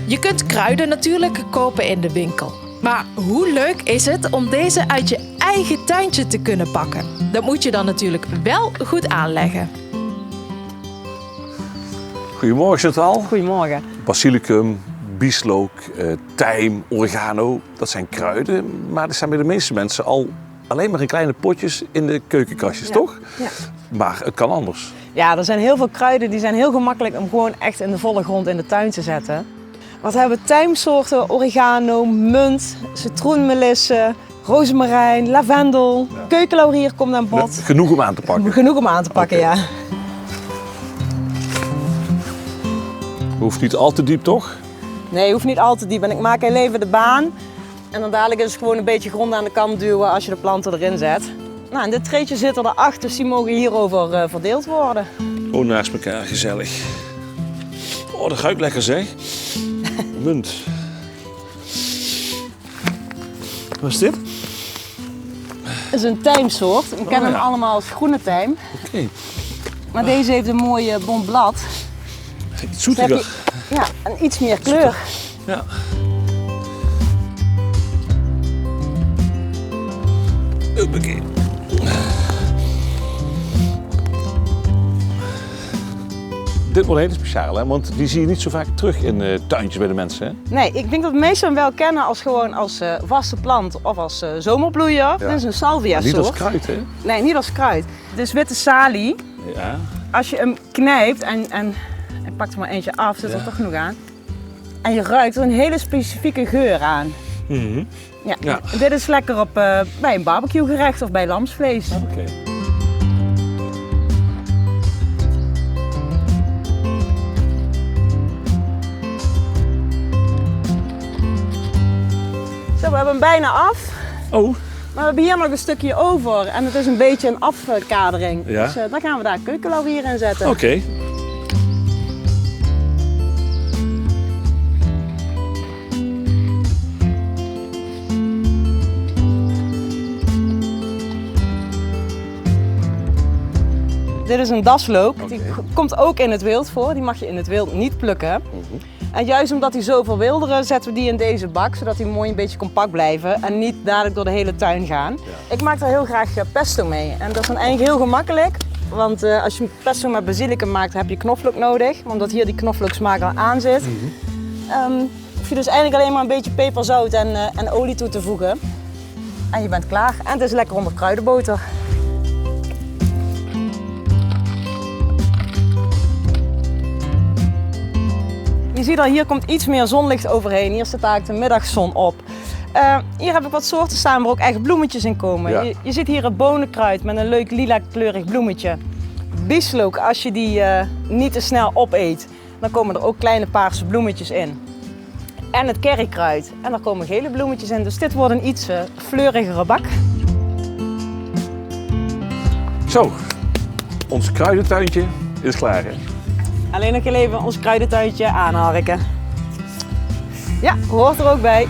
Je kunt kruiden natuurlijk kopen in de winkel. Maar hoe leuk is het om deze uit je eigen tuintje te kunnen pakken? Dat moet je dan natuurlijk wel goed aanleggen. Goedemorgen Chantal. Goedemorgen. Basilicum, bieslook, tijm, oregano, dat zijn kruiden. Maar dat zijn bij de meeste mensen alleen maar in kleine potjes in de keukenkastjes, toch? Ja. Maar het kan anders. Ja, er zijn heel veel kruiden die zijn heel gemakkelijk om gewoon echt in de volle grond in de tuin te zetten. Wat hebben we? Tijmsoorten, oregano, munt, citroenmelisse, rozemarijn, lavendel, keukenlaurier komt aan bod. Genoeg om aan te pakken. Genoeg om aan te pakken, Oké. ja. Hoeft niet al te diep, toch? Nee, hoeft niet al te diep. En ik maak heel even de baan. En dan dadelijk is het gewoon een beetje grond aan de kant duwen als je de planten erin zet. Nou, en dit treetje zit er 8, dus die mogen hierover verdeeld worden. Oh, naast elkaar, gezellig. Oh, dat ruikt lekker zeg. Munt. Wat is dit? Het is een tijmsoort. We kennen hem allemaal als groene tijm. Oké. Maar deze heeft een mooie bont blad. Iets Dus zoetiger. heb je, ja, en iets meer kleur. Ja. Hoppakee. Dit wordt heel speciaal, hè? Want die zie je niet zo vaak terug in tuintjes bij de mensen. Hè? Nee, ik denk dat de meesten hem wel kennen als gewoon als vaste plant of als zomerbloeier. Dit is een salvia soort. Niet als kruid, hè? Nee, niet als kruid. Dit is witte salie. Ja. Als je hem knijpt en ik pak er maar eentje af, zit er toch genoeg aan. En je ruikt er een hele specifieke geur aan. Mhm. Ja. Ja. Dit is lekker op, bij een barbecuegerecht of bij lamsvlees. Oké. Zo, we hebben hem bijna af. Oh. Maar we hebben hier nog een stukje over en het is een beetje een afkadering. Ja. Dus dan gaan we daar keukenlaurier in zetten. Oké. Dit is een daslook. Die komt ook in het wild voor. Die mag je in het wild niet plukken. En juist omdat die zo verwilderen, zetten we die in deze bak, zodat die mooi een beetje compact blijven en niet dadelijk door de hele tuin gaan. Ja. Ik maak daar heel graag pesto mee. En dat is dan eigenlijk heel gemakkelijk. Want als je pesto met basilicum maakt, heb je knoflook nodig. Maar omdat hier die knoflooksmaak al aan zit, hoef je dus eigenlijk alleen maar een beetje peper, zout en olie toe te voegen. En je bent klaar. En het is lekker onder kruidenboter. Je ziet al, hier komt iets meer zonlicht overheen. Hier zit eigenlijk de middagzon op. Hier heb ik wat soorten staan waar ook echt bloemetjes in komen. Ja. Je ziet hier een bonenkruid met een leuk lila kleurig bloemetje. Bieslook, als je die niet te snel opeet, dan komen er ook kleine paarse bloemetjes in. En het currykruid. En daar komen gele bloemetjes in. Dus dit wordt een iets fleurigere bak. Zo, ons kruidentuintje is klaar, hè? Alleen nog even ons kruidentuintje aanharken. Ja, hoort er ook bij.